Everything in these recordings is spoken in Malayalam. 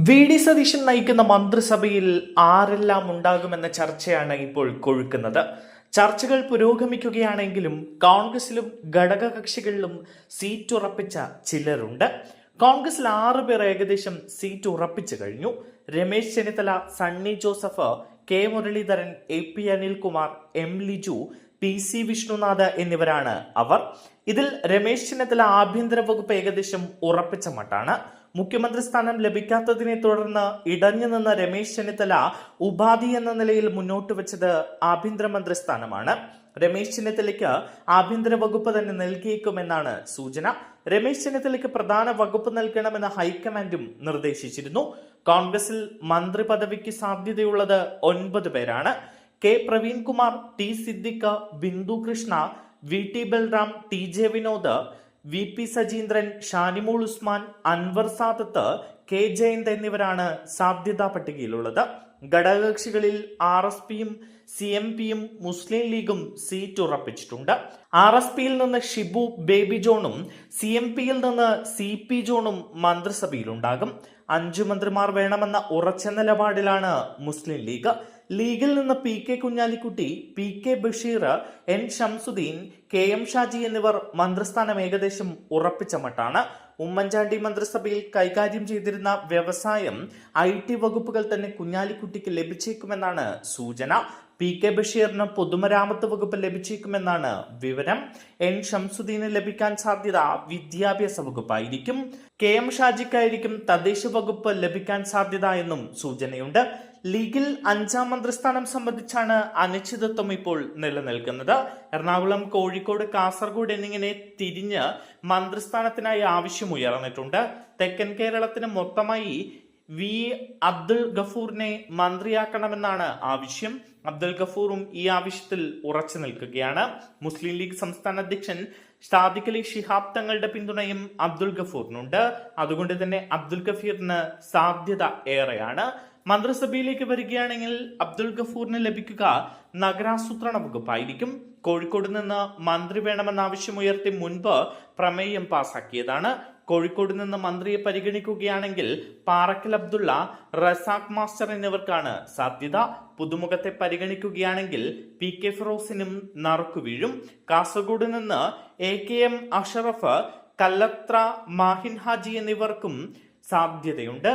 വി.ഡി. സതീശൻ നയിക്കുന്ന മന്ത്രിസഭയിൽ ആരെല്ലാം ഉണ്ടാകുമെന്ന ചർച്ചയാണ് ഇപ്പോൾ കൊഴുക്കുന്നത്. ചർച്ചകൾ പുരോഗമിക്കുകയാണെങ്കിലും കോൺഗ്രസിലും ഘടകകക്ഷികളിലും സീറ്റ് ഉറപ്പിച്ച ചിലരുണ്ട്. കോൺഗ്രസിൽ 6 പേർ ഏകദേശം സീറ്റ് ഉറപ്പിച്ചു കഴിഞ്ഞു. Ramesh Chennithala, Sunny Joseph, K Muraleedharan, AP. Anilkumar, M Liju, PC. Vishnunath എന്നിവരാണ് അവർ. ഇതിൽ രമേശ് ചെന്നിത്തല ആഭ്യന്തര വകുപ്പ് ഏകദേശം ഉറപ്പിച്ച മട്ടാണ്. മുഖ്യമന്ത്രി സ്ഥാനം ലഭിക്കാത്തതിനെ തുടർന്ന് ഇടഞ്ഞു നിന്ന രമേശ് ചെന്നിത്തല ഉപാധി എന്ന നിലയിൽ മുന്നോട്ട് വെച്ചത് ആഭ്യന്തരമന്ത്രി സ്ഥാനമാണ്. രമേശ് ചെന്നിത്തലയ്ക്ക് ആഭ്യന്തര വകുപ്പ് തന്നെ നൽകിയേക്കുമെന്നാണ് സൂചന. രമേശ് ചെന്നിത്തലയ്ക്ക് പ്രധാന വകുപ്പ് നൽകണമെന്ന് ഹൈക്കമാൻഡും നിർദ്ദേശിച്ചിരുന്നു. കോൺഗ്രസിൽ മന്ത്രി പദവിക്ക് സാധ്യതയുള്ളത് 9 പേരാണ്. K Praveenkumar, T Siddique, Bindu Krishna, V T Balram, T J Vinod, V P Sajeendran, Shanimol Usman, Anwar Sadath, K Jayanth എന്നിവരാണ് സാധ്യതാ പട്ടികയിലുള്ളത്. ഘടകകക്ഷികളിൽ RSPയും CMPയും മുസ്ലിം ലീഗും സീറ്റ് ഉറപ്പിച്ചിട്ടുണ്ട്. RSPയിൽ നിന്ന് ഷിബു ബേബി ജോണും CMPയിൽ നിന്ന് CP ജോണും മന്ത്രിസഭയിലുണ്ടാകും. 5 മന്ത്രിമാർ വേണമെന്ന ഉറച്ച നിലപാടിലാണ് മുസ്ലിം ലീഗ്. ലീഗിൽ നിന്ന് P.K. Kunhalikutty, P.K. Basheer, N. Shamsuddin, K.M. Shaji എന്നിവർ മന്ത്രിസ്ഥാനം ഏകദേശം ഉറപ്പിച്ച മട്ടാണ്. ഉമ്മൻചാണ്ടി മന്ത്രിസഭയിൽ കൈകാര്യം ചെയ്തിരുന്ന വ്യവസായം, IT വകുപ്പുകൾ തന്നെ കുഞ്ഞാലിക്കുട്ടിക്ക് ലഭിച്ചേക്കുമെന്നാണ് സൂചന. P.K. ബഷീറിന് പൊതുമരാമത്ത് വകുപ്പ് ലഭിച്ചേക്കുമെന്നാണ് വിവരം. N. ഷംസുദ്ദീന് ലഭിക്കാൻ സാധ്യത വിദ്യാഭ്യാസ വകുപ്പായിരിക്കും. K.M. ഷാജിക്കായിരിക്കും തദ്ദേശ വകുപ്പ് ലഭിക്കാൻ സാധ്യത എന്നും സൂചനയുണ്ട്. ലീഗിൽ 5ാം മന്ത്രിസ്ഥാനം സംബന്ധിച്ചാണ് അനിശ്ചിതത്വം ഇപ്പോൾ നിലനിൽക്കുന്നത്. എറണാകുളം, കോഴിക്കോട്, കാസർഗോഡ് എന്നിങ്ങനെ തിരിഞ്ഞ് മന്ത്രിസ്ഥാനത്തിനായി ആവശ്യമുയർന്നിട്ടുണ്ട്. തെക്കൻ കേരളത്തിന് മൊത്തമായി വി അബ്ദുൽ ഗഫൂറിനെ മന്ത്രിയാക്കണമെന്നാണ് ആവശ്യം. അബ്ദുൽ ഗഫൂറും ഈ ആവശ്യത്തിൽ ഉറച്ചു നിൽക്കുകയാണ്. മുസ്ലിം ലീഗ് സംസ്ഥാന അധ്യക്ഷൻ സാദിഖ് അലി ശിഹാബ് തങ്ങളുടെ പിന്തുണയും അബ്ദുൽ ഗഫൂറിനുണ്ട്. അതുകൊണ്ട് തന്നെ അബ്ദുൽ ഗഫീറിന് സാധ്യത ഏറെയാണ്. മന്ത്രിസഭയിലേക്ക് വരികയാണെങ്കിൽ അബ്ദുൽ ഗഫൂറിന് ലഭിക്കുക നഗരാസൂത്രണ വകുപ്പായിരിക്കും. കോഴിക്കോട് നിന്ന് മന്ത്രി വേണമെന്ന ആവശ്യമുയർത്തി മുൻപ് പ്രമേയം പാസാക്കിയതാണ്. കോഴിക്കോട് നിന്ന് മന്ത്രിയെ പരിഗണിക്കുകയാണെങ്കിൽ പാറക്കൽ അബ്ദുള്ള, റസാഖ് മാസ്റ്റർ എന്നിവർക്കാണ് സാധ്യത. പുതുമുഖത്തെ പരിഗണിക്കുകയാണെങ്കിൽ P.K. ഫിറോസിനും നറുക്കു വീഴും. കാസർഗോഡ് നിന്ന് A.K.M. അഷറഫ്, കല്ലത്ര, മാഹിൻ ഹാജി എന്നിവർക്കും സാധ്യതയുണ്ട്.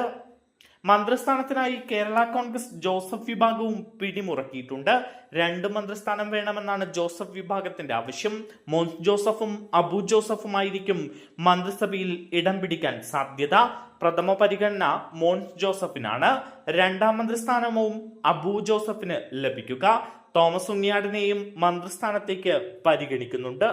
മന്ത്രിസ്ഥാനത്തിനായി കേരള കോൺഗ്രസ് ജോസഫ് വിഭാഗവും പിടിമുറക്കിയിട്ടുണ്ട്. 2 മന്ത്രിസ്ഥാനം വേണമെന്നാണ് ജോസഫ് വിഭാഗത്തിന്റെ ആവശ്യം. മോൻസ് ജോസഫും അബു ജോസഫുമായിരിക്കും മന്ത്രിസഭയിൽ ഇടം പിടിക്കാൻ സാധ്യത. പ്രഥമ പരിഗണന മോൻസ് ജോസഫിനാണ്. 2ാം മന്ത്രിസ്ഥാനവും അബു ജോസഫിന് ലഭിക്കുക. തോമസ് ഉണ്ണിയാടിനെയും മന്ത്രിസ്ഥാനത്തേക്ക് പരിഗണിക്കുന്നുണ്ട്.